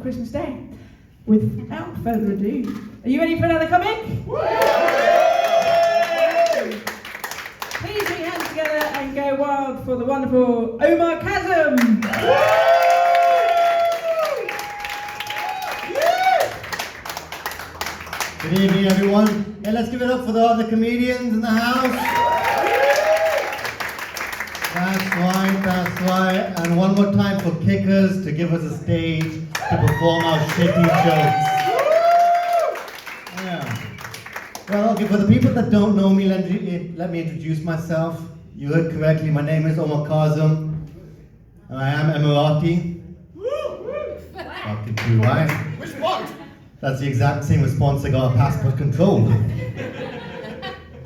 Christmas Day. Without further ado, are you ready for another comic? Please put your hands together and go wild for the wonderful Omar Kazim. Good evening, everyone. Hey, let's give it up for the other comedians in the house. That's right. And one more time for Kickers to give us a stage to perform our shitty jokes. Yeah. Well, okay, for the people that don't know me, let me introduce myself. You heard correctly, my name is Omar Kazim, and I am Emirati. Fucking true, right? Which part? That's the exact same response I got at passport control.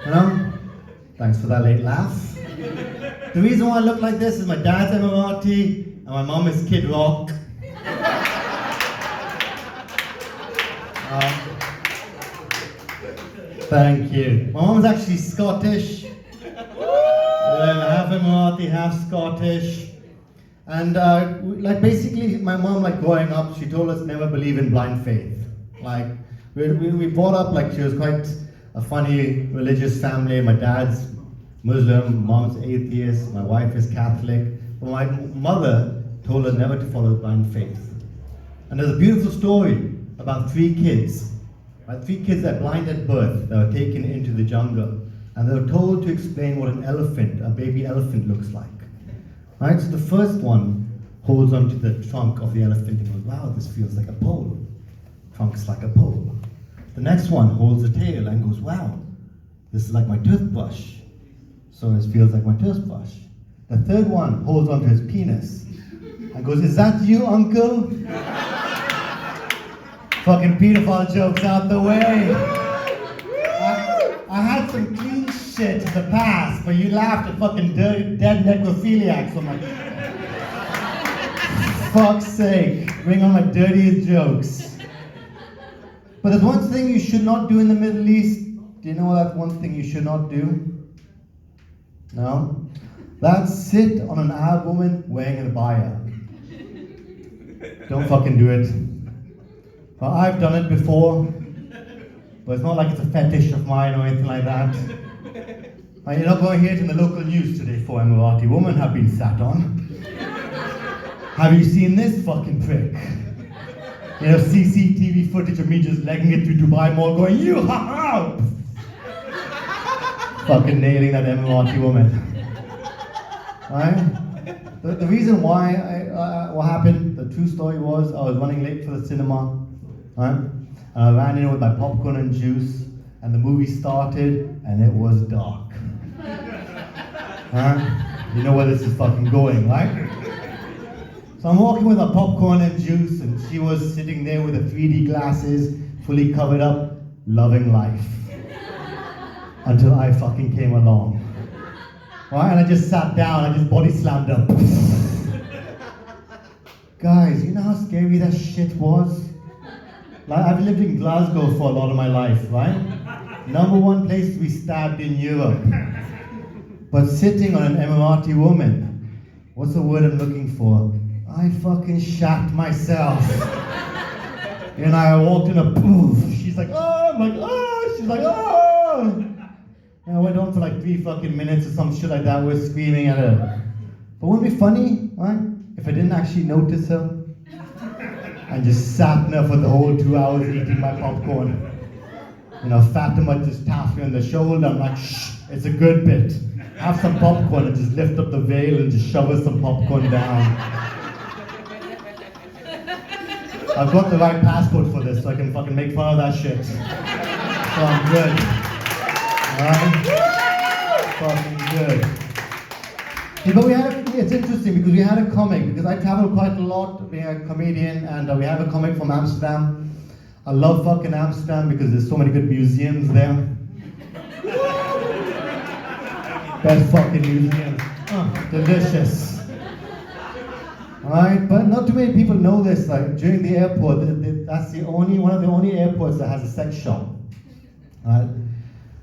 You know? Thanks for that late laugh. The reason why I look like this is my dad's Emirati and my mom is Kid Rock. Thank you. My mom's actually Scottish. Half Emirati, half Scottish. And basically my mom, growing up, she told us never believe in blind faith. We brought up she was quite a funny religious family. My dad's Muslim, mom's atheist, my wife is Catholic. But my mother told us never to follow blind faith. And there's a beautiful story about three kids that are blind at birth, that were taken into the jungle. And they were told to explain what a baby elephant looks like. Right? So the first one holds onto the trunk of the elephant and goes, wow, this feels like a pole. Trunk's like a pole. The next one holds the tail and goes, wow, this is like my toothbrush. So it feels like my toothbrush. The third one holds onto his penis and goes, is that you, uncle? Fucking pedophile jokes out the way. I had some clean shit in the past, but you laughed at fucking dead necrophiliacs. I'm like, fuck's sake, bring on my dirtiest jokes. But there's one thing you should not do in the Middle East. Do you know that one thing you should not do? No? That's sit on an Arab woman wearing an abaya. Don't fucking do it. Well, I've done it before, but it's not like it's a fetish of mine or anything like that. You're not going to hear it in the local news today. 4 Emirati women have been sat on. Have you seen this fucking prick? You know, CCTV footage of me just legging it through Dubai Mall going, you ha ha! Fucking nailing that Emirati woman. Right? The reason why what happened, the true story was I was running late for the cinema. Right? And I ran in with my popcorn and juice, and the movie started, and it was dark. Right? You know where this is fucking going, right? So I'm walking with my popcorn and juice, and she was sitting there with the 3D glasses, fully covered up, loving life. Until I fucking came along. Right? And I just sat down, I just body slammed her. Guys, you know how scary that shit was? I've lived in Glasgow for a lot of my life, right? #1 place to be stabbed in Europe. But sitting on an Emirati woman, what's the word I'm looking for? I fucking shat myself. And I walked in a poof. She's like, oh, I'm like, oh, she's like, oh. And I went on for 3 fucking minutes or some shit like that. We're screaming at her. But wouldn't it be funny, right? If I didn't actually notice her and just sat there for the whole 2 hours eating my popcorn. You know, Fatima just tapped me on the shoulder. I'm like, shh, it's a good bit. Have some popcorn and just lift up the veil and just shove us some popcorn down. I've got the right passport for this, so I can fucking make fun of that shit. So I'm good. Alright? Fucking good. Yeah, but it's interesting because we had a comic, because I travel quite a lot being a comedian, and we have a comic from Amsterdam. I love fucking Amsterdam because there's so many good museums there. Best fucking museums. Oh, delicious. Alright, but not too many people know this. During the airport, that's one of the only airports that has a sex shop. Alright?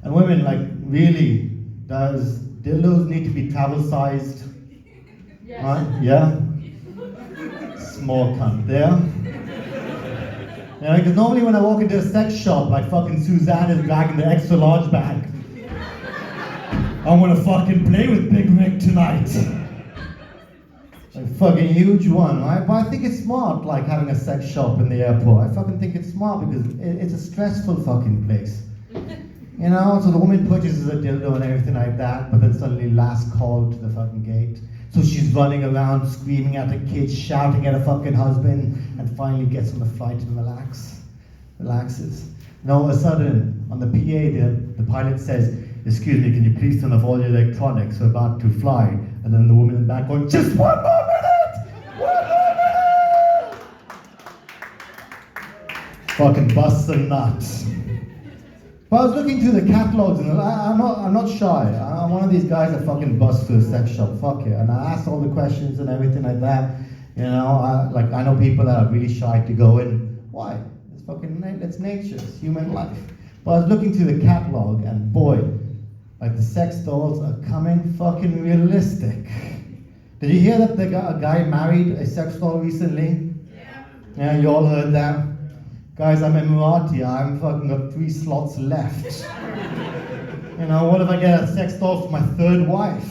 And women, really, does dildos need to be travel sized? Yes. Yeah? Small cunt there. You know, because normally when I walk into a sex shop, like fucking Suzanne is dragging the extra large bag. I'm gonna fucking play with Big Rick tonight. A fucking huge one, right? But I think it's smart, like having a sex shop in the airport. I fucking think it's smart because it's a stressful fucking place. You know, so the woman purchases a dildo and everything like that, but then suddenly last call to the fucking gate. So she's running around, screaming at her kids, shouting at her fucking husband, and finally gets on the flight and relaxes. And all of a sudden, on the PA, the pilot says, "Excuse me, can you please turn off all your electronics? We're about to fly." And then the woman in the back going, "Just one more minute! One more minute!" Fucking busts a nut. But I was looking through the catalogs, and I'm not shy. I'm one of these guys that fucking busts through a sex shop. Fuck it. And I asked all the questions and everything like that. You know, I know people that are really shy to go in. Why? It's nature. It's human life. But I was looking through the catalog, and boy, like the sex dolls are coming fucking realistic. Did you hear that a guy married a sex doll recently? Yeah, you all heard that? Guys, I'm Emirati. I'm fucking got 3 slots left. You know, what if I get a sex doll for my 3rd wife?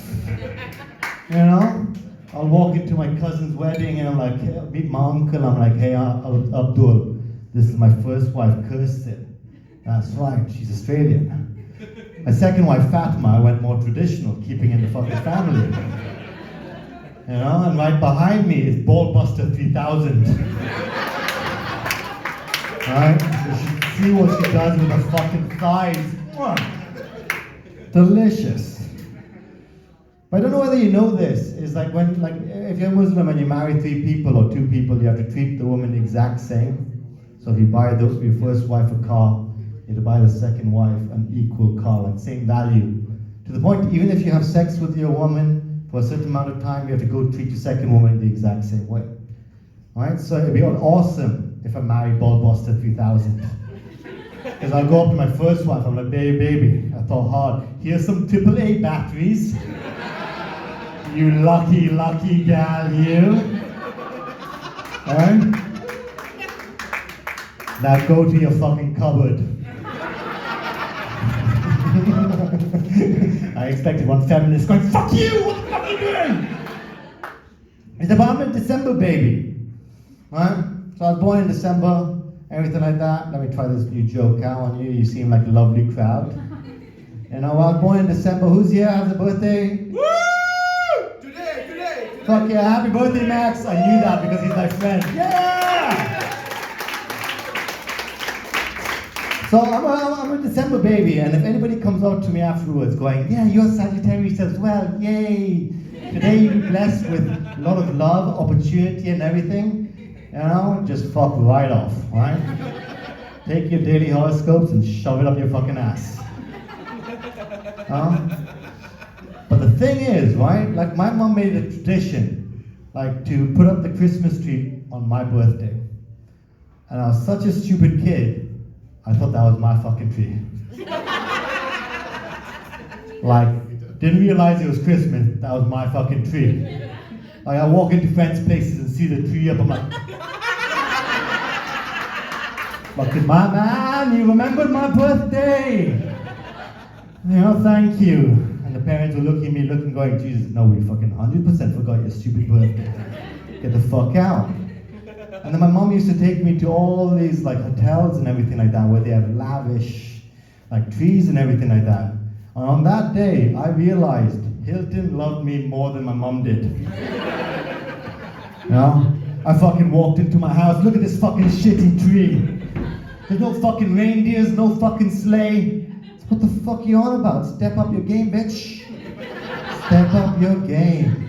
You know? I'll walk into my cousin's wedding and I'm like, hey, I'll meet my uncle. I'm like, "Hey, Abdul, this is my 1st wife, Kirsten." That's right, she's Australian. My 2nd wife, Fatima, I went more traditional, keeping in the fucking family. You know, and right behind me is Ballbuster 3000. Right? You should see what she does with her fucking thighs. Delicious. But I don't know whether you know this. It's like when, like, if you're Muslim and you marry 3 people or 2 people, you have to treat the woman the exact same. So if you buy your 1st wife a car, you have to buy the 2nd wife an equal car, like same value. To the point, even if you have sex with your woman for a certain amount of time, you have to go treat your 2nd woman the exact same way. Right? So it'd be awesome if I married Ballbuster 3000. Because I'll go up to my 1st wife, I'm like, baby, I thought hard. Here's some AAA batteries. You lucky gal, you. Alright? Now go to your fucking cupboard. I expected one feminist going, "Fuck you, what the fuck are you doing?" It's about I'm a December baby. Right? So I was born in December, everything like that. Let me try this new joke out on you. You seem like a lovely crowd. You know, I was born in December. Who's here has a birthday? Woo! Today. Fuck yeah, happy birthday, Max. I knew that because he's my friend. Yeah! So I'm a December baby, and if anybody comes out to me afterwards going, "Yeah, you're Sagittarius as well, yay. Today you're blessed with a lot of love, opportunity and everything," you know, just fuck right off, right? Take your daily horoscopes and shove it up your fucking ass. But the thing is, right, like my mom made a tradition, like to put up the Christmas tree on my birthday. And I was such a stupid kid, I thought that was my fucking tree. Like, didn't realize it was Christmas, that was my fucking tree. Like I walk into friends' places and see the tree up, I'm like, fucking my man, you remembered my birthday. You know, thank you. And the parents were looking at me, going, "Jesus, no, we fucking 100% forgot your stupid birthday. Get the fuck out." And then my mom used to take me to all these like hotels and everything like that, where they have lavish like trees and everything like that. And on that day, I realized Hilton loved me more than my mom did. You know? I fucking walked into my house, look at this fucking shitty tree. There's no fucking reindeers, no fucking sleigh. What the fuck are you on about? Step up your game, bitch. Step up your game.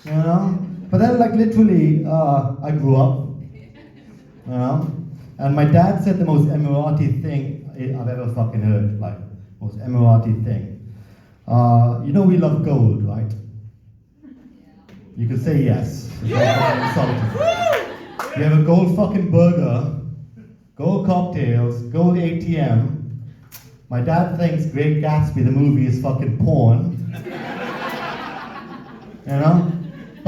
You know? But then like literally, I grew up. You know? And my dad said the most Emirati thing I've ever fucking heard. Like, most Emirati thing. You know we love gold, right? You could say yes. Yeah. You have a gold fucking burger, gold cocktails, gold ATM. My dad thinks Great Gatsby, the movie, is fucking porn. You know?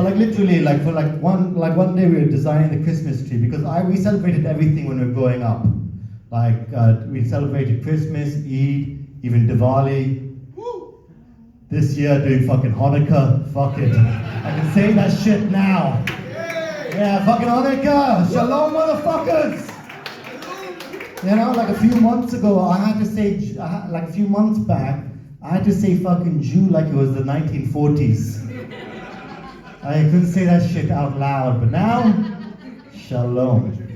But like literally, like for like one day we were designing the Christmas tree because we celebrated everything when we were growing up. Like we celebrated Christmas, Eid, even Diwali. This year doing fucking Hanukkah. Fuck it. I can say that shit now. Yeah, fucking Hanukkah. Shalom, motherfuckers. You know, like a few months ago, I had to say, like a few months back, I had to say fucking Jew like it was the 1940s. I couldn't say that shit out loud, but now, shalom. You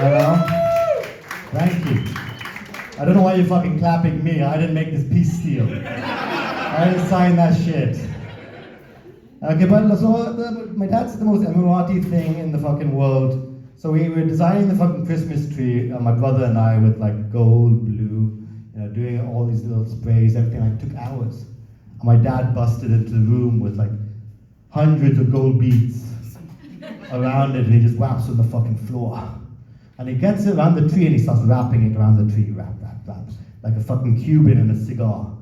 know? Thank you. I don't know why you're fucking clapping me. I didn't make this peace deal. I didn't sign that shit. Okay, but so my dad's the most Emirati thing in the fucking world. So we were designing the fucking Christmas tree, my brother and I, with like gold, blue, you know, doing all these little sprays, everything. Like, took hours. And my dad busted into the room with like hundreds of gold beads around it, and he just wraps on the fucking floor. And he gets it around the tree and he starts wrapping it around the tree, wrap, like a fucking Cuban in a cigar.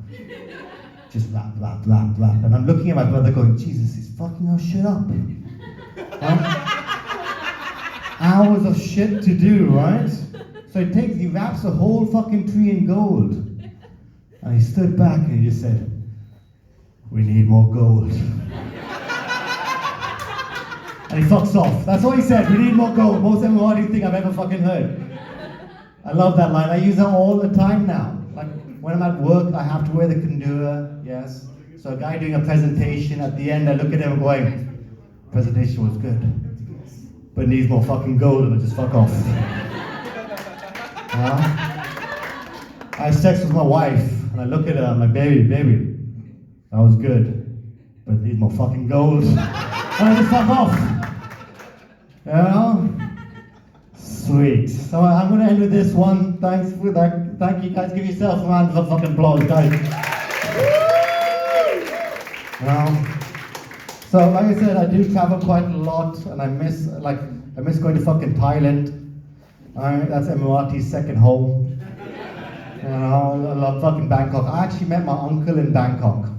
Just wrap. And I'm looking at my brother going, Jesus, he's fucking our shit up. Hours of shit to do, right? So he wraps the whole fucking tree in gold. And he stood back and he just said, we need more gold. And he fucks off. That's all he said, we need more gold. Most Emirati thing I've ever fucking heard. I love that line. I use that all the time now. Like when I'm at work, I have to wear the kandura, yes. So a guy doing a presentation, at the end I look at him going, presentation was good, but needs more fucking gold, and I just fuck off. I have sex with my wife, and I look at her, I'm like, baby, that was good, but it needs more fucking gold. And I just fuck off. You know? Sweet. So I'm gonna end with this one. Thanks for that. Thank you guys. Give yourself a round of fucking applause, guys. So like I said, I do travel quite a lot, and I miss going to fucking Thailand. That's Emirati's second home. You know, I love fucking Bangkok. I actually met my uncle in Bangkok,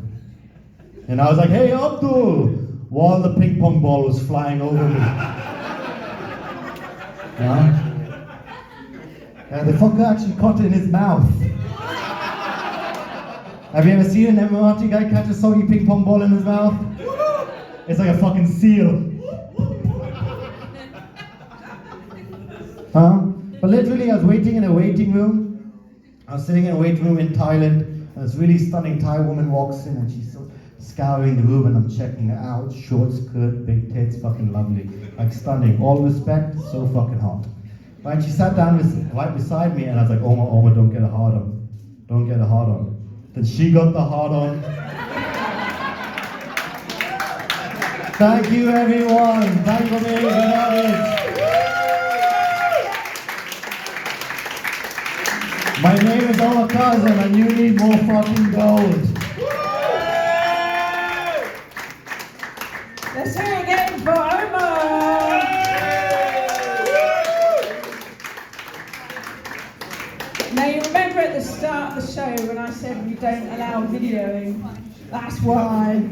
and I was like, "Hey, Abdul," while the ping pong ball was flying over me. Yeah, the fucker actually caught it in his mouth. Have you ever seen an Emirati guy catch a soggy ping pong ball in his mouth? It's like a fucking seal. But literally, I was waiting in a waiting room. I was sitting in a waiting room in Thailand, and this really stunning Thai woman walks in, and she's so scouring the room, and I'm checking her out. Short skirt, big tits, fucking lovely. Like stunning. All respect, so fucking hot. Right, she sat down right beside me, and I was like, Oma, don't get a hard on. Don't get a hard on. Then she got the hard on. Thank you, everyone. Thank you for being with us. My name is Omar Kazim, and you need more fucking gold. Let's hear it again for Omar. Now you remember at the start of the show when I said we don't allow videoing? That's why.